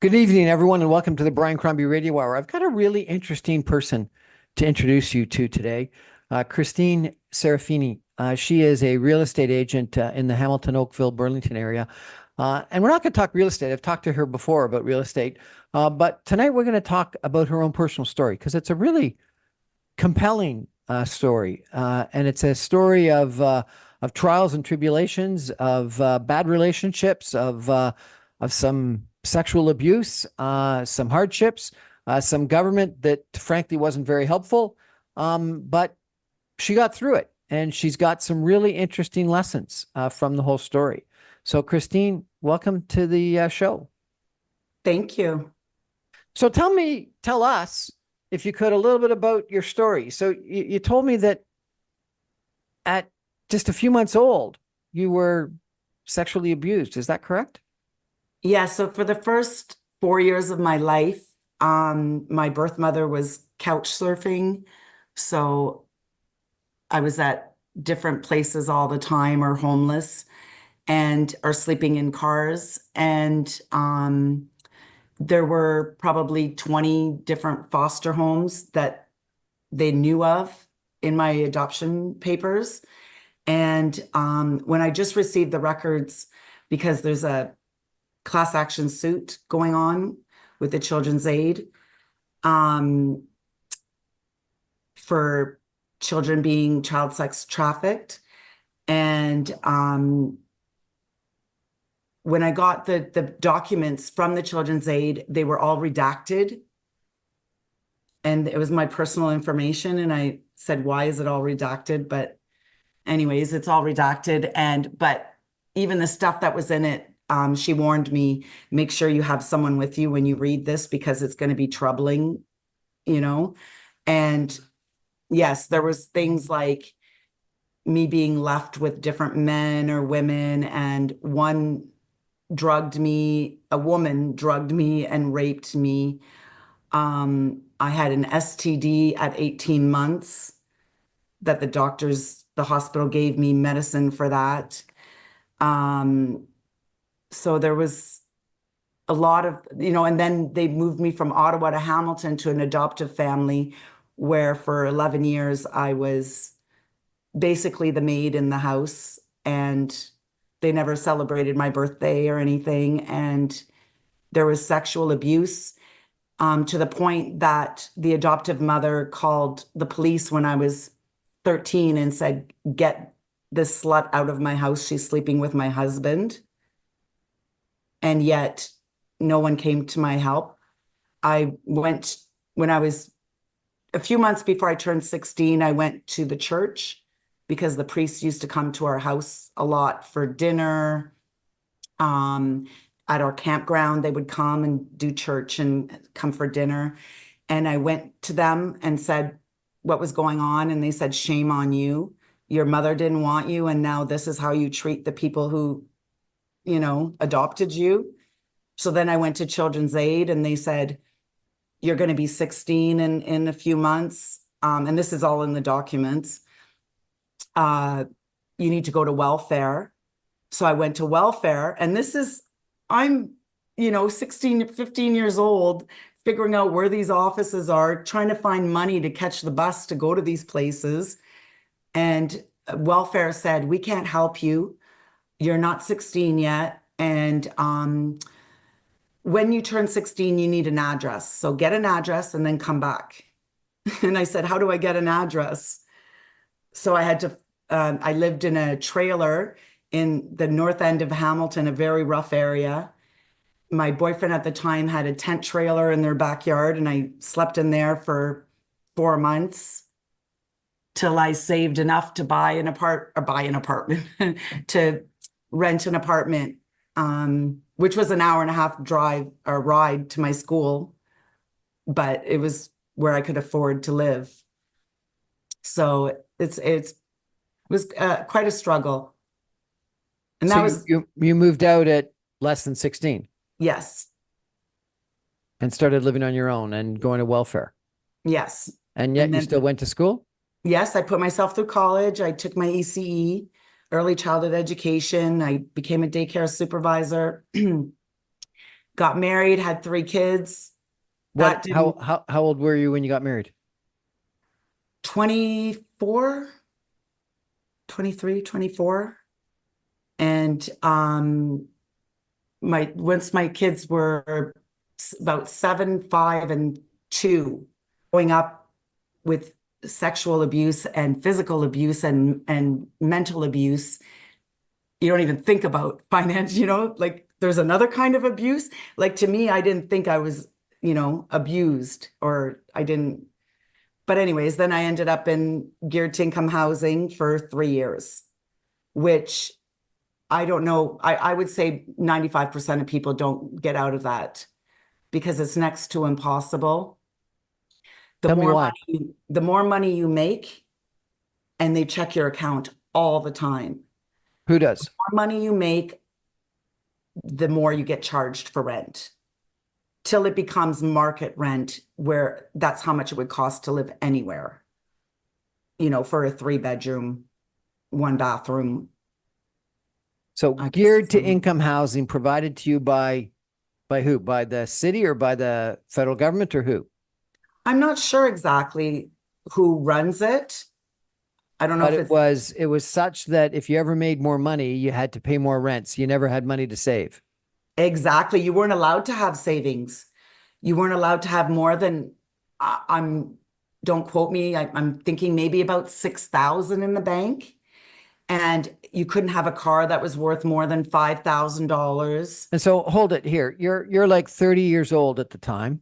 Good evening, everyone, and welcome to the Brian Crombie Radio Hour. I've got a really interesting person to introduce you to today, Christine Serafini. She is a real estate agent in the Hamilton, Oakville, Burlington area. And we're not going to talk real estate. I've talked to her before about real estate. But tonight we're going to talk about her own personal story because it's a really compelling story. And it's a story of trials and tribulations, of bad relationships, of some sexual abuse, some hardships, some government that frankly wasn't very helpful. But she got through it, and she's got some really interesting lessons from the whole story. So, Christine, welcome to the show. Thank you. So tell us, if you could, a little bit about your story. So you told me that at just a few months old, you were sexually abused. Is that correct? Yeah, so for the first 4 years of my life, my birth mother was couch surfing. So I was at different places all the time, or homeless, and or sleeping in cars. And there were probably 20 different foster homes that they knew of in my adoption papers. And when I just received the records, because there's a class action suit going on with the Children's Aid for children being child sex trafficked. And when I got the documents from the Children's Aid, they were all redacted. And it was my personal information. And I said, why is it all redacted? But anyways, it's all redacted. But even the stuff that was in it, she warned me, make sure you have someone with you when you read this because it's going to be troubling, you know? And yes, there was things like me being left with different men or women, and a woman drugged me and raped me. I had an STD at 18 months that the hospital gave me medicine for that. So there was a lot of, and then they moved me from Ottawa to Hamilton to an adoptive family where for 11 years I was basically the maid in the house, and they never celebrated my birthday or anything. And there was sexual abuse to the point that the adoptive mother called the police when I was 13 and said, get this slut out of my house. She's sleeping with my husband. And yet no one came to my help. I went when I was a few months before I turned 16, I went to the church because the priests used to come to our house a lot for dinner. At our campground, they would come and do church and come for dinner. And I went to them and said what was going on. And they said, shame on you. Your mother didn't want you. And now this is how you treat the people who, adopted you. So then I went to Children's Aid and they said, you're going to be 16 in a few months. And this is all in the documents. You need to go to welfare. So I went to welfare, and I'm 16, 15 years old, figuring out where these offices are, trying to find money to catch the bus to go to these places. And welfare said, we can't help you. You're not 16 yet. And when you turn 16, you need an address. So get an address and then come back. And I said, how do I get an address? So I lived in a trailer in the north end of Hamilton, a very rough area. My boyfriend at the time had a tent trailer in their backyard, and I slept in there for 4 months till I saved enough to buy an apartment, to rent an apartment, which was an hour and a half drive or ride to my school, but it was where I could afford to live. So it was quite a struggle. And that was, you moved out at less than 16 yes, and started living on your own and going to welfare. yes. And yet you still went to school? Yes, I put myself through college. I took my ECE, early childhood education. I became a daycare supervisor. got married, had 3 kids. That What, didn't how old were you when you got married? 24, 23, 24. And my once my kids were about 7, 5, and 2, growing up with sexual abuse and physical abuse and mental abuse, you don't even think about finance, like there's another kind of abuse. Like to me, I didn't think I was, abused, or I didn't. But anyways, then I ended up in geared to income housing for 3 years, which I don't know. I would say 95% of people don't get out of that because it's next to impossible. The Tell me more why. money, the more money you make, and they check your account all the time. Who does? The more money you make, the more you get charged for rent, till it becomes market rent, where that's how much it would cost to live anywhere, for a 3 bedroom, 1 bathroom. So I guess geared to income housing provided to you by who? By the city or by the federal government or who? I'm not sure exactly who runs it. I don't know But if it's it was such that if you ever made more money, you had to pay more rents. You never had money to save. exactly. You weren't allowed to have savings. You weren't allowed to have more than, I'm, don't quote me, I'm thinking maybe about 6,000 in the bank. And you couldn't have a car that was worth more than $5,000. And so hold it here. You're like 30 years old at the time,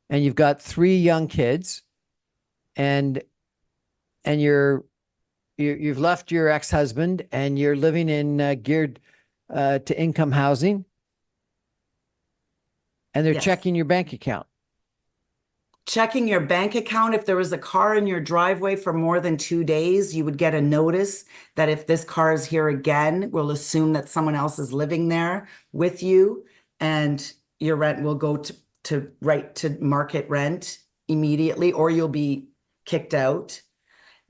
and you've got 3 young kids, and you've left your ex-husband and you're living in geared to income housing, and they're Yes. checking your bank account. Checking your bank account. If there was a car in your driveway for more than 2 days, you would get a notice that if this car is here again, we'll assume that someone else is living there with you, and your rent will go to right to market rent immediately, or you'll be kicked out.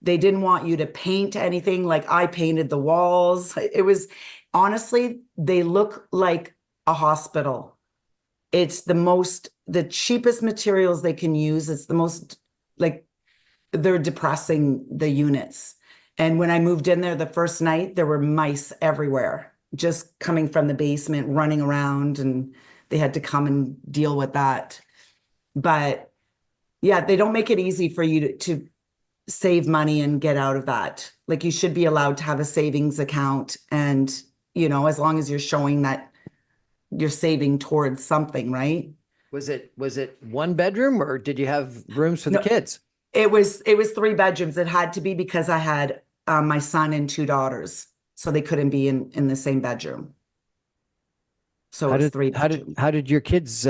They didn't want you to paint anything. Like I painted the walls. It was honestly, they look like a hospital. It's the cheapest materials they can use. It's the most, like, they're depressing the units. And when I moved in there the first night, there were mice everywhere, just coming from the basement, running around, and they had to come and deal with that. But yeah, they don't make it easy for you to save money and get out of that. Like you should be allowed to have a savings account, and as long as you're showing that you're saving towards something, right? Was it one bedroom, or did you have rooms for the No, kids? it was 3 bedrooms. It had to be because I had my son and 2 daughters, so they couldn't be in the same bedroom. So How it's did three how did bedrooms. how did your kids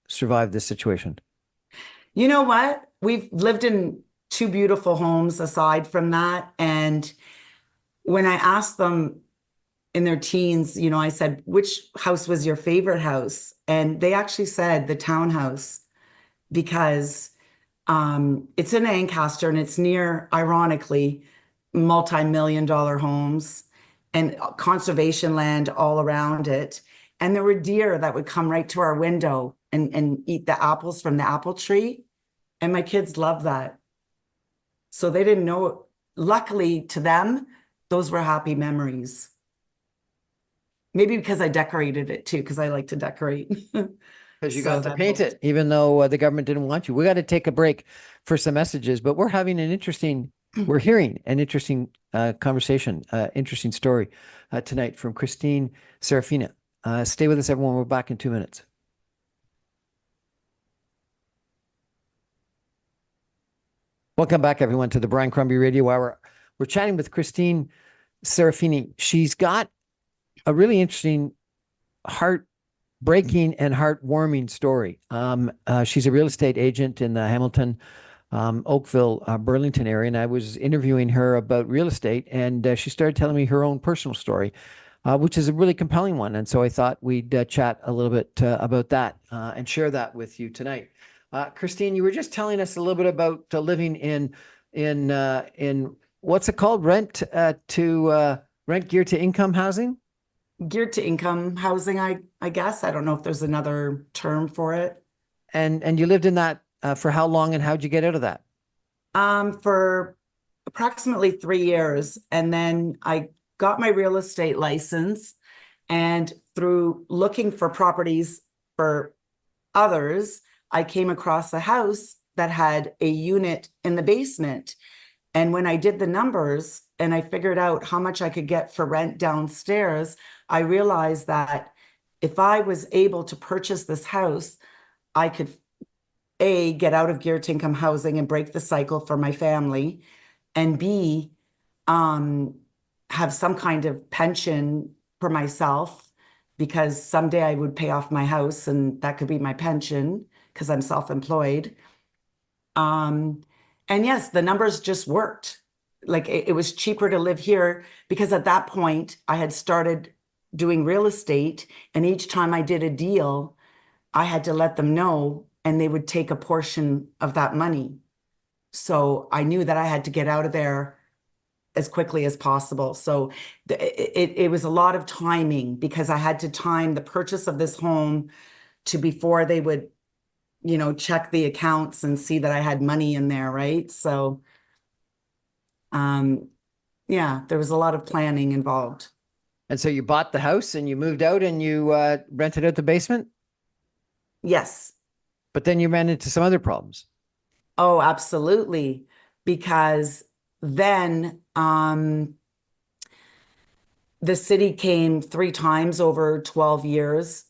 survive this situation? You know what? We've lived in 2 beautiful homes aside from that. And when I asked them in their teens, I said, which house was your favorite house? And they actually said the townhouse, because it's in Ancaster and it's near, ironically, multi-million-dollar homes and conservation land all around it. And there were deer that would come right to our window and eat the apples from the apple tree. And my kids loved that. So they didn't know. Luckily to them, those were happy memories. Maybe because I decorated it too, because I like to decorate. Because you So got to that paint helped. it, even though the government didn't want you. We got to take a break for some messages, but we're hearing an interesting conversation, interesting story tonight from Christine Serafina. Stay with us, everyone. We're back in 2 minutes. Welcome back, everyone, to the Brian Crombie Radio Hour. We're chatting with Christine Serafini. She's got a really interesting, heartbreaking and heartwarming story. She's a real estate agent in the Hamilton, Oakville, Burlington area, and I was interviewing her about real estate, and she started telling me her own personal story, which is a really compelling one. And so I thought we'd chat a little bit about that and share that with you tonight. Christine, you were just telling us a little bit about living in what's it called? Rent geared to income housing? Geared to income housing, I guess. I don't know if there's another term for it. And you lived in that for how long, and how'd you get out of that? For approximately 3 years. And then I got my real estate license. And through looking for properties for others, I came across a house that had a unit in the basement. And when I did the numbers and I figured out how much I could get for rent downstairs, I realized that if I was able to purchase this house, I could A, get out of geared to income housing and break the cycle for my family, and B, um, have some kind of pension for myself because someday I would pay off my house and that could be my pension because I'm self-employed. Um, and yes, the numbers just worked. Like it was cheaper to live here because at that point I had started doing real estate, and each time I did a deal, I had to let them know and they would take a portion of that money. So I knew that I had to get out of there as quickly as possible. So it was a lot of timing because I had to time the purchase of this home to before they would, check the accounts and see that I had money in there, right? So um yeah, there was a lot of planning involved. And so you bought the house and you moved out and you rented out the basement, Yes. but then you ran into some other problems. Oh, absolutely. Because then the city came 3 times over 12 years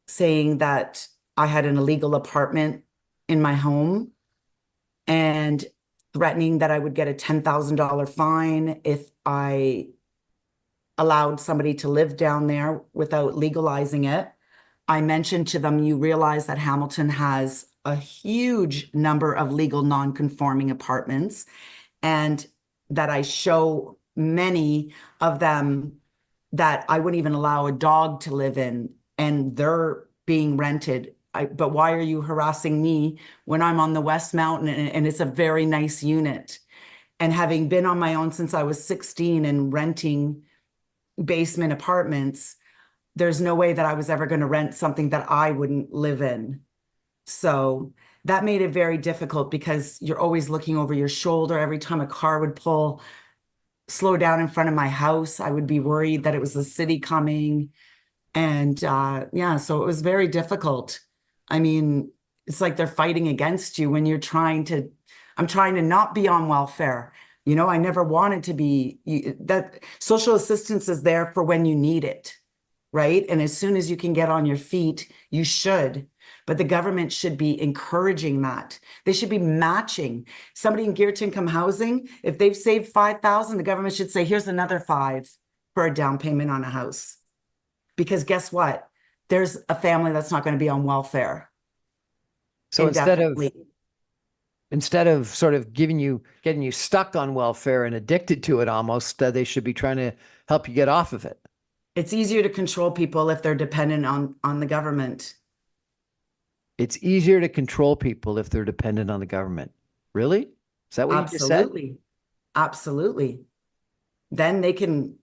saying that I had an illegal apartment in my home and threatening that I would get a $10,000 fine if I allowed somebody to live down there without legalizing it. I mentioned to them, you realize that Hamilton has a huge number of legal non-conforming apartments, and that I show many of them that I wouldn't even allow a dog to live in, and they're being rented. But why are you harassing me when I'm on the West Mountain and it's a very nice unit? And having been on my own since I was 16 and renting basement apartments, there's no way that I was ever going to rent something that I wouldn't live in. So that made it very difficult because you're always looking over your shoulder every time a car would slow down in front of my house. I would be worried that it was the city coming. And yeah, so it was very difficult. I mean, it's like they're fighting against you when I'm trying to not be on welfare. I never wanted to be that. Social assistance is there for when you need it, right? And as soon as you can get on your feet, you should. But the government should be encouraging that. They should be matching somebody in geared to income housing. If they've saved 5,000, the government should say, here's another 5 for a down payment on a house. Because guess what? There's a family that's not going to be on welfare So indefinitely. instead of sort of getting you stuck on welfare and addicted to it almost, they should be trying to help you get off of it. It's easier to control people if they're dependent on the government. It's easier to control people if they're dependent on the government. Really? Is that what you just said? Absolutely. Absolutely. Then they can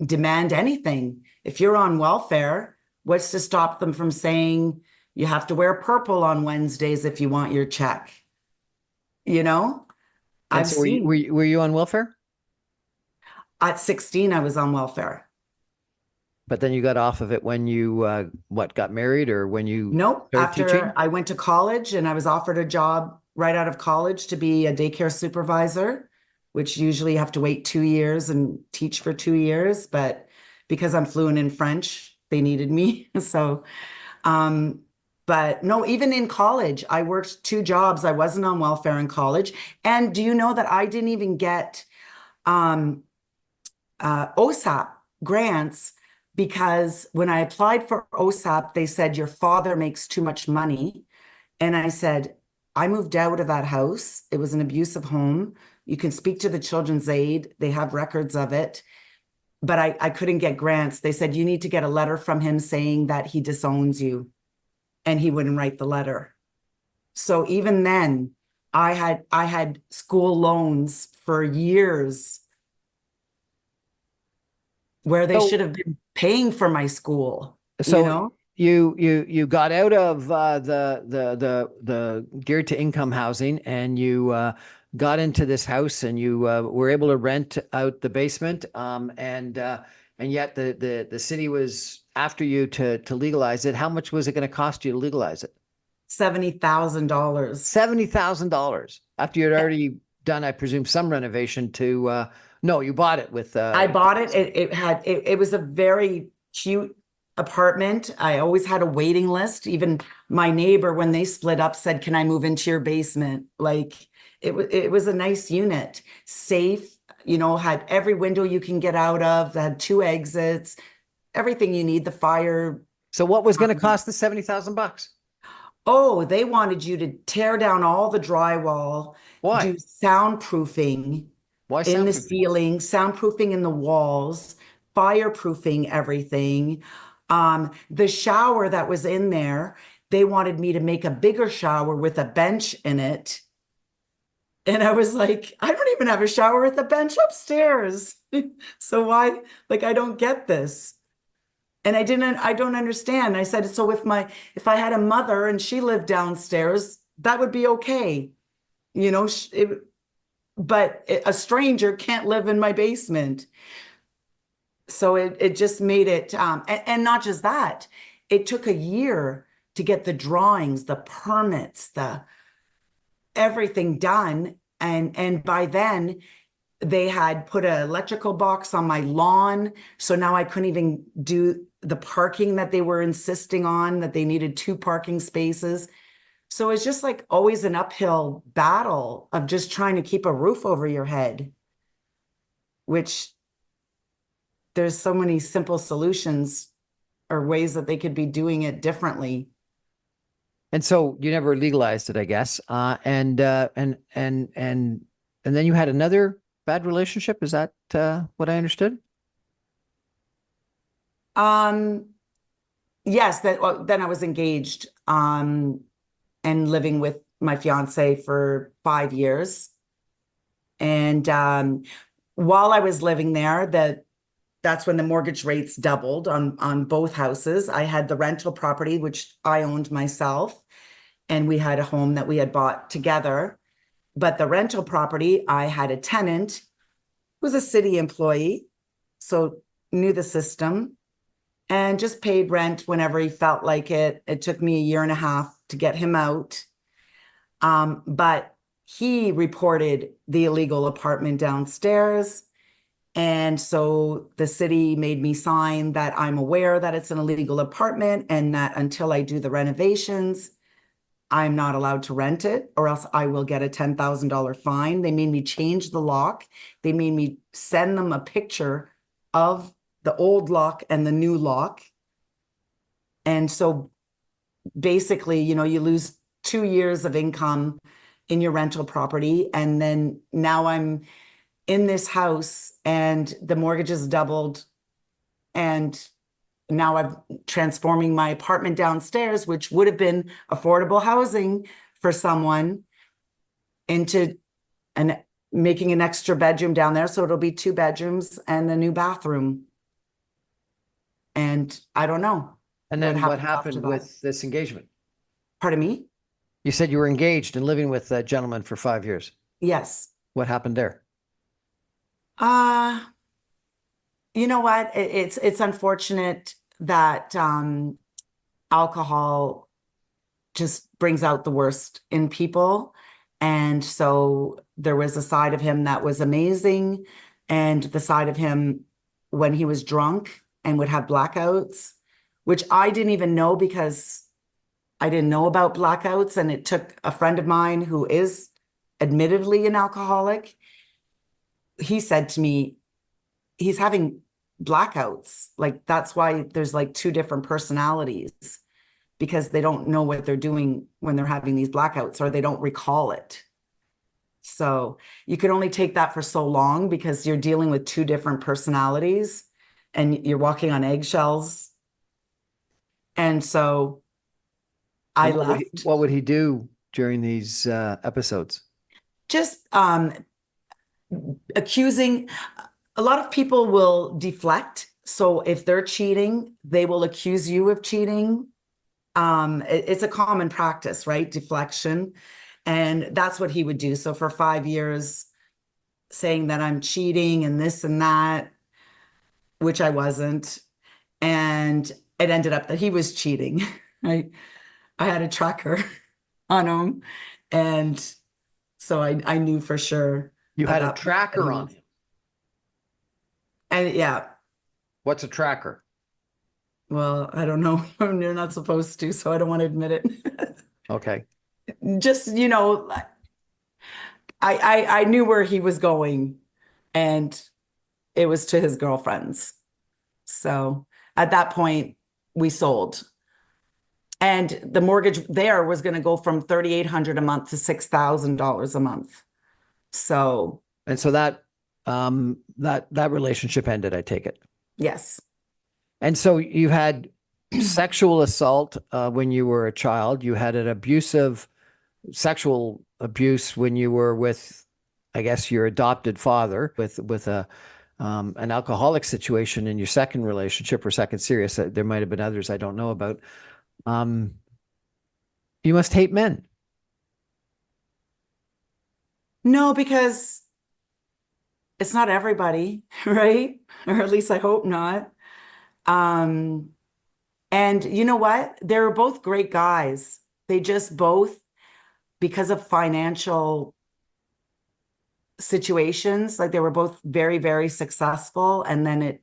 demand anything. If you're on welfare, what's to stop them from saying you have to wear purple on Wednesdays if you want your check? You know, And I've so were seen you on welfare? at 16, I was on welfare. But then you got off of it when you got married or when you Nope. started After teaching? I went to college and I was offered a job right out of college to be a daycare supervisor, which usually you have to wait 2 years and teach for 2 years. But because I'm fluent in French, they needed me. So, um, but no, even in college, I worked 2 jobs. I wasn't on welfare in college. And do you know that I didn't even get um, OSAP grants because when I applied for OSAP, they said your father makes too much money. And I said, I moved out of that house. It was an abusive home. You can speak to the children's aid. They have records of it. But I couldn't get grants. They said, you need to get a letter from him saying that he disowns you. And he wouldn't write the letter. So even then, I had school loans for years. where they So should have been paying for my school, you so know? you got out of the geared to income housing, and you got into this house, and you were able to rent out the basement, and yet the city was after you to legalize it. How much was it going to cost you to legalize it? $70,000. $70,000 after you had already done, I presume, some renovation to no, you bought it with I bought it. It was a very cute apartment. I always had a waiting list. Even my neighbor, when they split up, said, "Can I move into your basement?" Like it was a nice unit, safe, had every window you can get out of, had two exits, everything you need, the fire. So what was going to um, cost the 70,000 bucks? Oh, they wanted you to tear down all the drywall, do Why? soundproofing Why in the soundproofing? ceiling, soundproofing in the walls, fireproofing everything. The shower that was in there, they wanted me to make a bigger shower with a bench in it. And I was like, I don't even have a shower with a bench upstairs. So why, like, I don't get this. And I don't understand. I said, so if I had a mother and she lived downstairs, that would be okay. You know, but a stranger can't live in my basement. So it just made it, and not just that, it took a year to get the drawings, the permits, the everything done. And by then they had put an electrical box on my lawn. So now I couldn't even do the parking that they were insisting on, that they needed two parking spaces. So it's just like always an uphill battle of just trying to keep a roof over your head, which there's so many simple solutions or ways that they could be doing it differently. And so you never legalized it, I guess. And then you had another bad relationship. Is that what I understood? Um, yes, well, then I was engaged and living with my fiance for 5 years. And while I was living there, that's when the mortgage rates doubled on both houses. I had the rental property, which I owned myself, and we had a home that we had bought together. But the rental property, I had a tenant who was a city employee, so knew the system and just paid rent whenever he felt like it. It took me a year and a half to get him out. But he reported the illegal apartment downstairs. And so the city made me sign that I'm aware that it's an illegal apartment and that until I do the renovations, I'm not allowed to rent it, or else I will get a $10,000 fine. They made me change the lock. They made me send them a picture of the old lock and the new lock. And so basically, you lose 2 years of income in your rental property. And then now I'm in this house and the mortgage is doubled. And now I'm transforming my apartment downstairs, which would have been affordable housing for someone, into an making an extra bedroom down there. So it'll be 2 bedrooms and a new bathroom. And I don't know And what then what happens after happened that. with this engagement? Pardon me? You said you were engaged and living with a gentleman for 5 years. Yes. What happened there? Uh, you know what? It's unfortunate that alcohol just brings out the worst in people. And so there was a side of him that was amazing, and the side of him when he was drunk and would have blackouts, which I didn't even know because I didn't know about blackouts. And it took a friend of mine who is admittedly an alcoholic. He said to me, he's having blackouts. Like that's why there's like two different personalities, because they don't know what they're doing when they're having these blackouts, or they don't recall it. So you can only take that for so long because you're dealing with two different personalities and you're walking on eggshells. And so I And left. what would he do during these episodes? Just accusing, a lot of people will deflect So if they're cheating, they will accuse you of cheating. It's a common practice, right? Deflection. And that's what he would do. So for 5 years, saying that I'm cheating and this and that, which I wasn't. And it ended up that he was cheating. I had a tracker on him. And so I knew for sure. You at had a that point that he tracker on was. him. And yeah, What's a tracker? well, I don't know. You're not supposed to, so I don't want to admit it. Okay. Just, I knew where he was going, and it was to his girlfriends. So at that point, we sold. And the mortgage there was going to go from $3,800 a month to $6,000 a month. So And so that relationship ended, I take it. yes. And so you had sexual assault when you were a child. You had an abusive sexual abuse when you were with, I guess, your adopted father, with a an alcoholic situation in your second relationship or second serious. There might have been others I don't know about. Um, you must hate men. No, because it's not everybody, right? Or at least I hope not. Um, and you know what? They were both great guys. They just both, because of financial situations, like they were both very, very successful, and then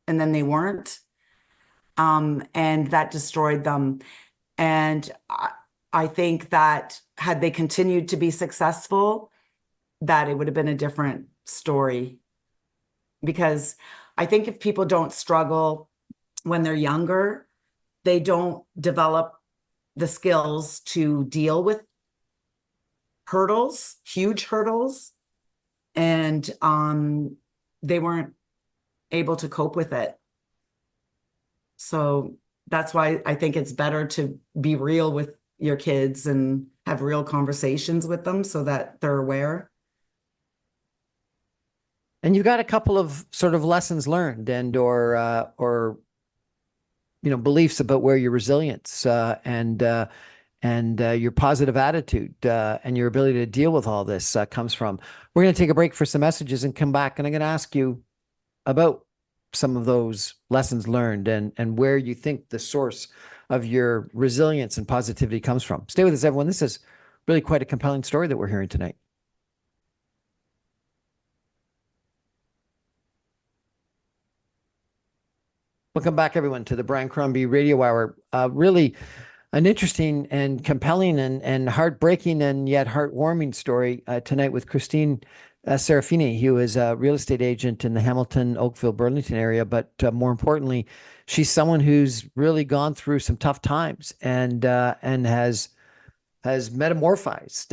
they weren't. And that destroyed them. And I think that had they continued to be successful, that it would have been a different story. Because I think if people don't struggle when they're younger, they don't develop the skills to deal with hurdles, huge hurdles, and they weren't able to cope with it. So that's why I think it's better to be real with your kids and have real conversations with them so that they're aware. And you got a couple of sort of lessons learned or beliefs about where your resilience and your positive attitude and your ability to deal with all this comes from. We're going to take a break for some messages and come back, and I'm going to ask you about some of those lessons learned and where you think the source of your resilience and positivity comes from. Stay with us, everyone. This is really quite a compelling story that we're hearing tonight. Welcome back, everyone, to the Brian Crombie Radio Hour. Really an interesting and compelling and heartbreaking and yet heartwarming story tonight with Christine Serafini, who is a real estate agent in the Hamilton, Oakville, Burlington area. But more importantly, she's someone who's really gone through some tough times and has metamorphized,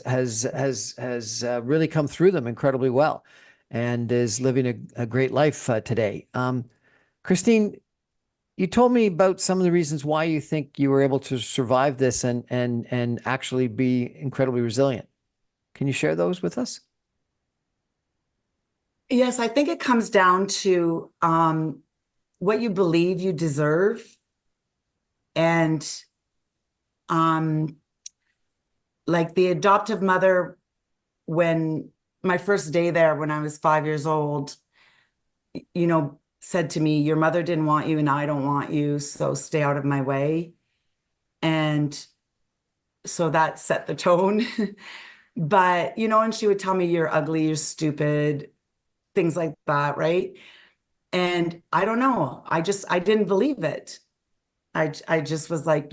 has really come through them incredibly well, and is living a great life today. Christine, you told me about some of the reasons why you think you were able to survive this and actually be incredibly resilient. Can you share those with us? Yes, I think it comes down to what you believe you deserve. And like the adoptive mother, when my first day there, when I was 5 years old, said to me, your mother didn't want you and I don't want you, so stay out of my way. And so that set the tone. But, and she would tell me, you're ugly, you're stupid, things like that, right? And I don't know. I didn't believe it. I just was like,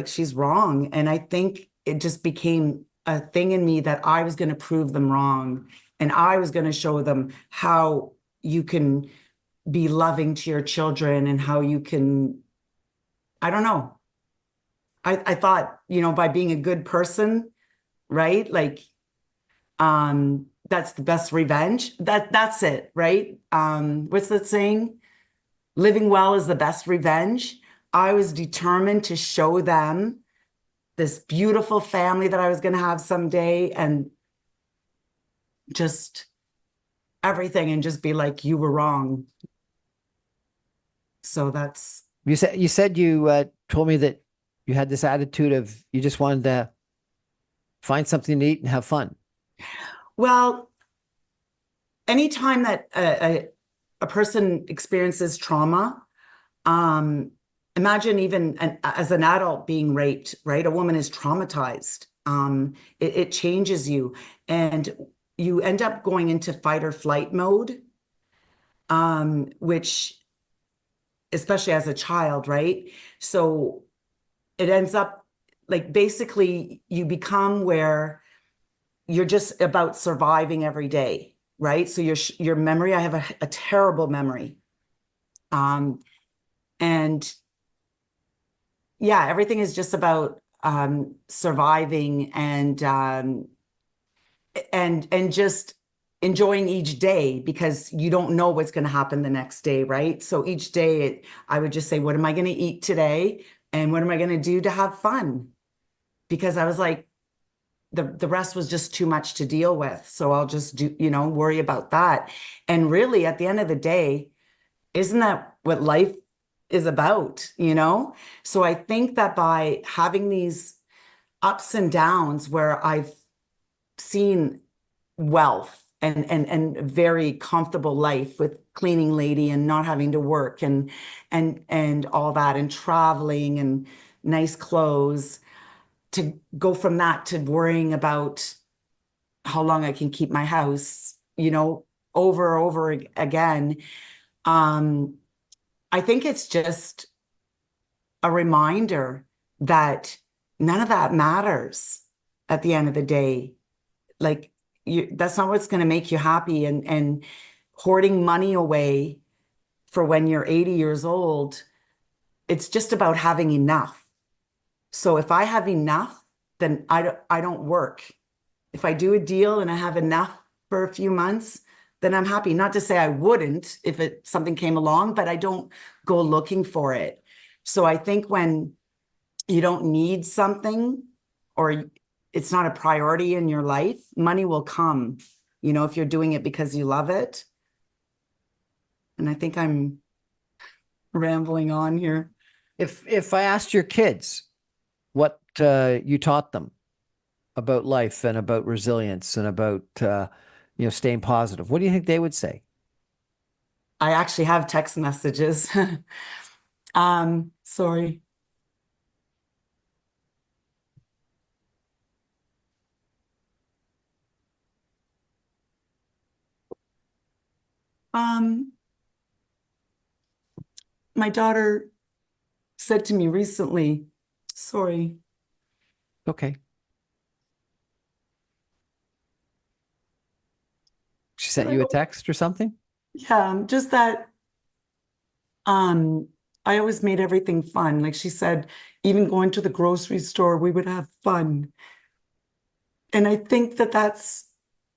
she's wrong. And I think it just became a thing in me that I was going to prove them wrong. And I was going to show them how you can be loving to your children and how you can, I don't know. I thought, by being a good person, right? Like, that's the best revenge. That's it, right? What's that saying? Living well is the best revenge. I was determined to show them this beautiful family that I was going to have someday and just everything, and just be like, you were wrong. So that's, You told me that you had this attitude of you just wanted to find something to eat and have fun. well, anytime that a person experiences trauma, um, imagine even as an adult being raped, right? A woman is traumatized. It changes you, and you end up going into fight or flight mode, which, especially as a child, right? So it ends up like basically you become where you're just about surviving every day, right? So your memory, I have a terrible memory. Um, and yeah, everything is just about surviving and just enjoying each day because you don't know what's going to happen the next day, right? So each day I would just say, what am I going to eat today? And what am I going to do to have fun? Because I was like, the rest was just too much to deal with. So I'll just do, worry about that. And really, at the end of the day, isn't that what life is about, So I think that by having these ups and downs where I've seen wealth and very comfortable life with cleaning lady and not having to work and all that and traveling and nice clothes, to go from that to worrying about how long I can keep my house, over again. Um, I think it's just a reminder that none of that matters at the end of the day. Like that's not what's going to make you happy. And hoarding money away for when you're 80 years old, it's just about having enough. So if I have enough, then I don't work. If I do a deal and I have enough for a few months, then I'm happy. Not to say I wouldn't if something came along, but I don't go looking for it. So I think when you don't need something or it's not a priority in your life, money will come, if you're doing it because you love it. And I think I'm rambling on here. If I asked your kids what you taught them about life and about resilience and about staying positive, what do you think they would say? I actually have text messages. Sorry. Um, my daughter said to me recently, sorry. Okay. She sent you a text or something? Yeah, just that um I always made everything fun. Like she said, even going to the grocery store, we would have fun. And I think that that's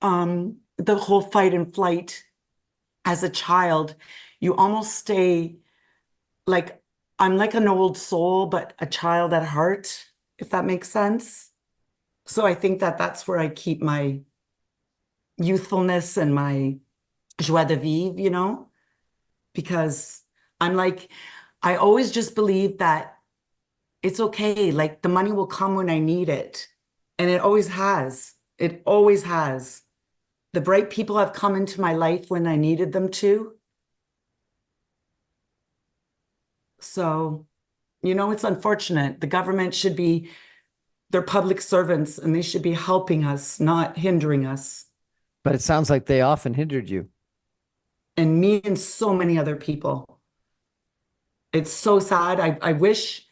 the whole fight and flight as a child. You almost stay like I'm like an old soul, but a child at heart, if that makes sense. So I think that that's where I keep my youthfulness and my joie de vivre, because I'm like, I always just believe that it's okay. Like the money will come when I need it. And it always has. It always has. The bright people have come into my life when I needed them to. So, it's unfortunate. The government should be, they're public servants and they should be helping us, not hindering us. But it sounds like they often hindered you. And me and so many other people. It's so sad. I wish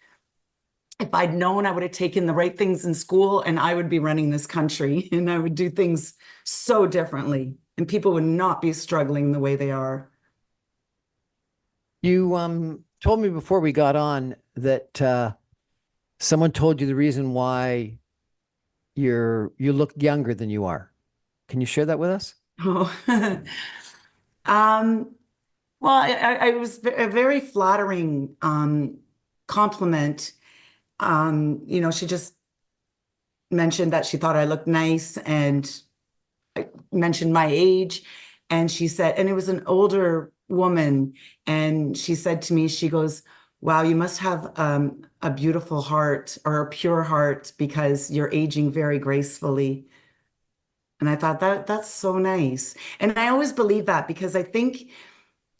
if I'd known, I would have taken the right things in school and I would be running this country and I would do things so differently and people would not be struggling the way they are. You told me before we got on that someone told you the reason why you look younger than you are. Can you share that with us? Oh. um, well, I was a very flattering compliment. She just mentioned that she thought I looked nice and I mentioned my age. And she said, and it was an older woman. And she said to me, she goes, wow, you must have a beautiful heart or a pure heart because you're aging very gracefully. And I thought that's so nice. And I always believe that because I think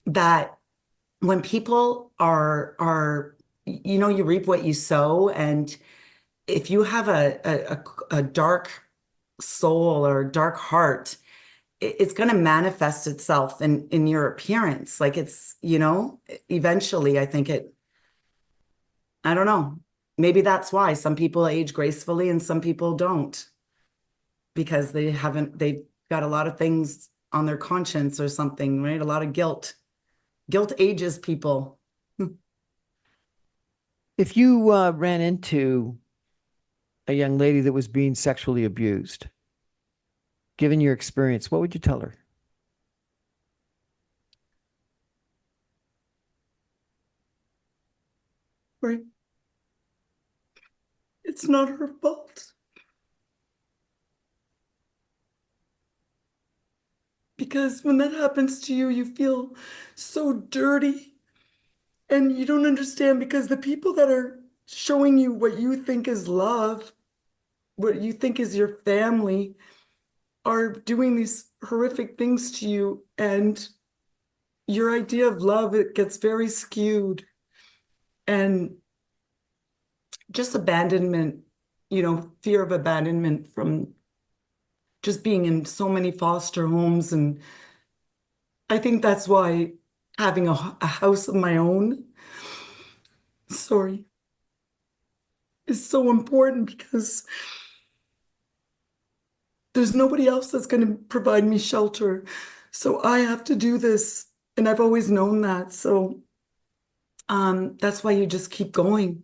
that when people are you reap what you sow. And if you have a dark soul or dark heart, it's going to manifest itself in your appearance. Like it's, eventually I think I don't know. Maybe that's why some people age gracefully and some people don't because they've got a lot of things on their conscience or something, right? A lot of guilt. Guilt ages people. If you ran into a young lady that was being sexually abused, given your experience, what would you tell her? Right. It's not her fault. Because when that happens to you, you feel so dirty and you don't understand because the people that are showing you what you think is love, what you think is your family, are doing these horrific things to you. And your idea of love, it gets very skewed. And just abandonment, fear of abandonment from just being in so many foster homes. And I think that's why having a house of my own, sorry, is so important because there's nobody else that's going to provide me shelter. So I have to do this. And I've always known that. So that's why you just keep going.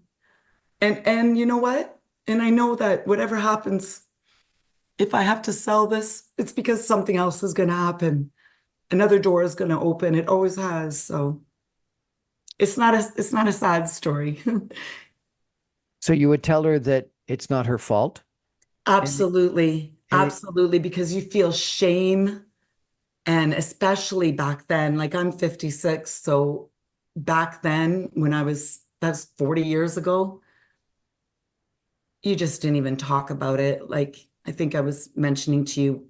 And you know what? And I know that whatever happens, if I have to sell this, it's because something else is going to happen. Another door is going to open. It always has. So it's not a sad story. So you would tell her that it's not her fault? And, Absolutely. and Absolutely. Because you feel shame. And especially back then, like I'm 56. So back then, that's 40 years ago, you just didn't even talk about it. Like I think I was mentioning to you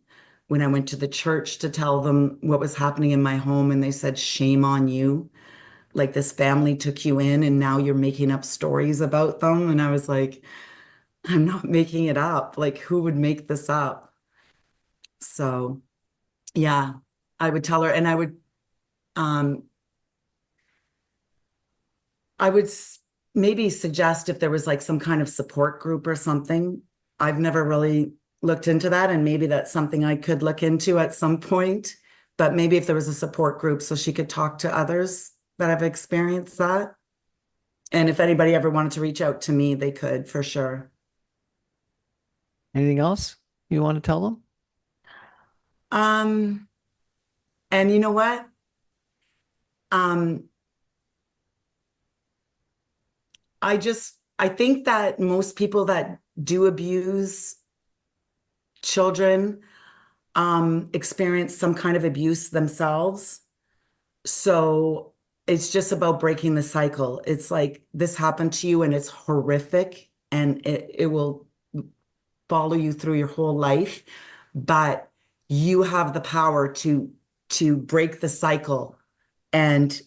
when I went to the church to tell them what was happening in my home, and they said, shame on you. Like this family took you in and now you're making up stories about them. And I was like, I'm not making it up. Like, who would make this up? So, yeah, I would tell her, and um, I would maybe suggest if there was like some kind of support group or something. I've never really looked into that, and maybe that's something I could look into at some point. But maybe if there was a support group so she could talk to others that have experienced that. And if anybody ever wanted to reach out to me, they could for sure. anything else you want to tell them? Um, and you know what? Um, I think that most people that do abuse children experience some kind of abuse themselves. So it's just about breaking the cycle. It's like this happened to you and it's horrific and it will follow you through your whole life, but you have the power to break the cycle and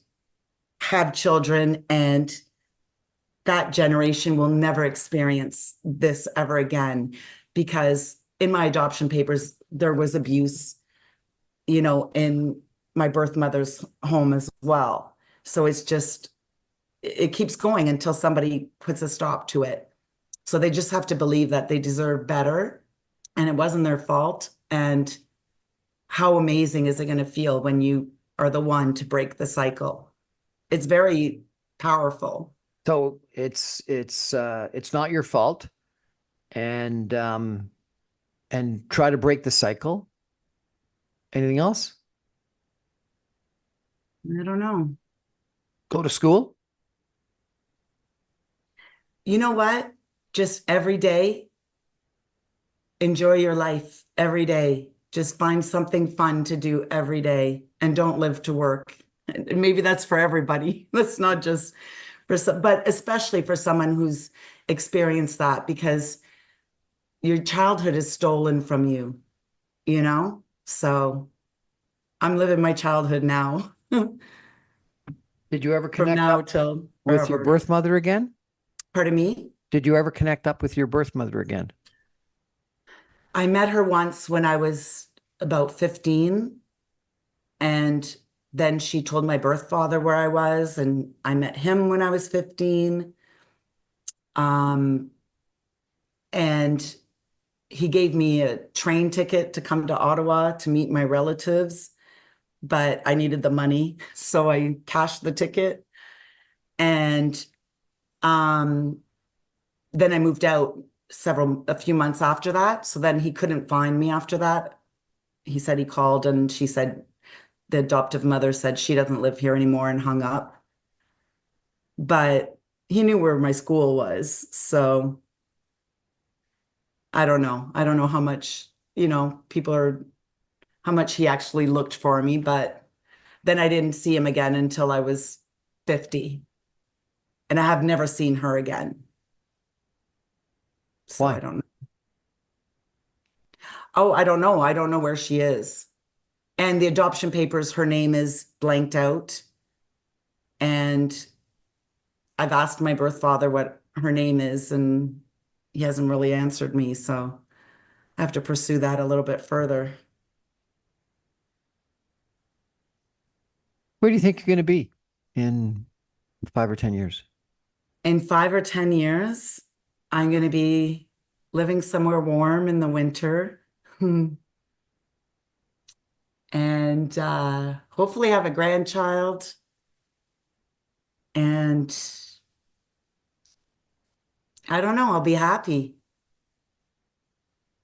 have children, and that generation will never experience this ever again. Because in my adoption papers, there was abuse, in my birth mother's home as well. So it keeps going until somebody puts a stop to it. So they just have to believe that they deserve better and it wasn't their fault. And how amazing is it going to feel when you are the one to break the cycle? It's very powerful. So it's not your fault, and try to break the cycle. Anything else? I don't know. Go to school. You know what? Just every day, enjoy your life every day. Just find something fun to do every day and don't live to work. And maybe that's for everybody. That's not just for some, but especially for someone who's experienced that, because your childhood is stolen from you, you know? So I'm living my childhood now, Did you ever from connect now up till with your forever. birth mother again? Pardon me? Did you ever connect up with your birth mother again? I met her once when I was about 15, and then she told my birth father where I was, and I met him when I was 15. Um, and he gave me a train ticket to come to Ottawa to meet my relatives, but I needed the money, so I cashed the ticket. And um, then I moved out a few months after that. So then he couldn't find me after that. He said he called and she said the adoptive mother said she doesn't live here anymore and hung up. But he knew where my school was. So I don't know. I don't know how much, how much he actually looked for me. But then I didn't see him again until I was 50. And I have never seen her again. So I Why? don't know. Oh, I don't know. I don't know where she is. And the adoption papers, her name is blanked out. And I've asked my birth father what her name is, and he hasn't really answered me. So I have to pursue that a little bit further. Where do you think you're going to be in 5 or 10 years? In 5 or 10 years, I'm going to be living somewhere warm in the winter. And hopefully have a grandchild. And I don't know, I'll be happy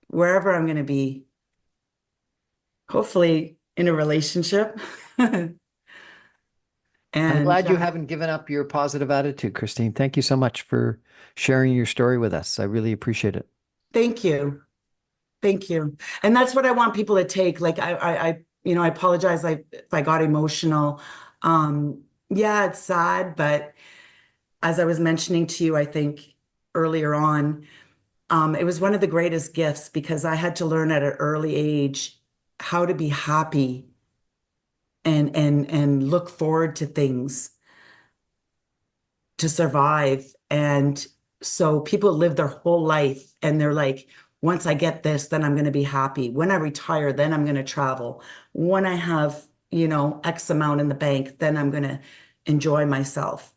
wherever I'm going to be. Hopefully in a relationship. I'm And glad you haven't given up your positive attitude, Christine. Thank you so much for sharing your story with us. I really appreciate it. thank you. Thank you. And that's what I want people to take. Like I apologize if I got emotional. Yeah, it's sad, but as I was mentioning to you, I think earlier on, it was one of the greatest gifts because I had to learn at an early age how to be happy and look forward to things to survive. And so people live their whole life and they're like, once I get this, then I'm going to be happy. When I retire, then I'm going to travel. When I have, X amount in the bank, then I'm going to enjoy myself.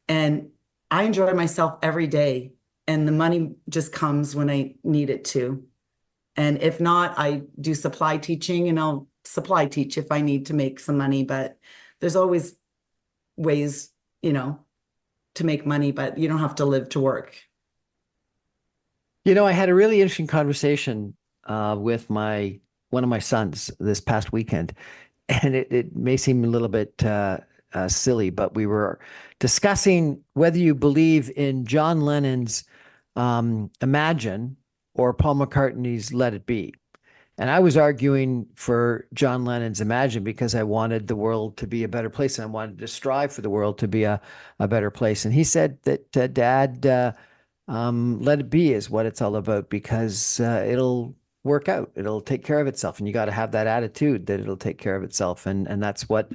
And I enjoy myself every day. And the money just comes when I need it to. And if not, I do supply teaching and I'll supply teach if I need to make some money. But there's always ways, to make money, but you don't have to live to work. I had a really interesting conversation with my one of my sons this past weekend, and it may seem a little bit silly, but we were discussing whether you believe in John Lennon's Imagine or Paul McCartney's Let It Be. And I was arguing for John Lennon's Imagine because I wanted the world to be a better place and I wanted to strive for the world to be a better place. And he said that, Dad, let it be is what it's all about because it'll work out. It'll take care of itself. And you got to have that attitude that it'll take care of itself. And that's what,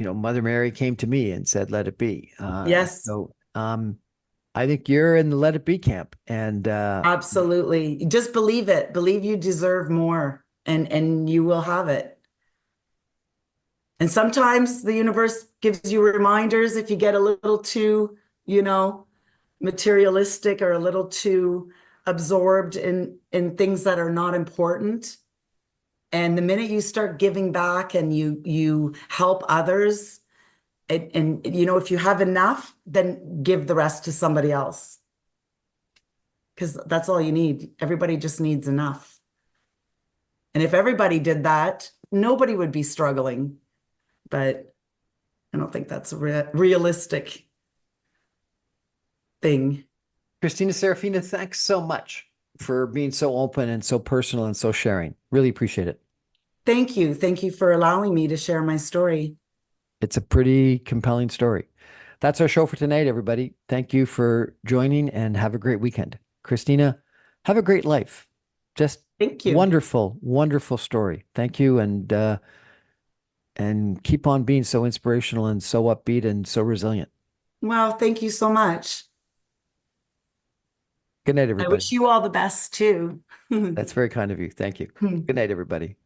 Mother Mary came to me and said, let it be. Yes, I think you're in the let it be camp. And absolutely. Just believe it. Believe you deserve more and you will have it. And sometimes the universe gives you reminders if you get a little too, materialistic or a little too absorbed in things that are not important. And the minute you start giving back and you help others, if you have enough, then give the rest to somebody else. Because that's all you need. Everybody just needs enough. And if everybody did that, nobody would be struggling. But I don't think that's a realistic thing. Christina Serafina, thanks so much for being so open and so personal and so sharing. Really appreciate it. Thank you. Thank you for allowing me to share my story. It's a pretty compelling story. That's our show for tonight, everybody. Thank you for joining and have a great weekend. Christina, have a great life. Just Thank you. wonderful, wonderful story. Thank you. And keep on being so inspirational and so upbeat and so resilient. Well, thank you so much. Good night, I everybody. wish you all the best too. That's very kind of you. Thank you. Good night, everybody.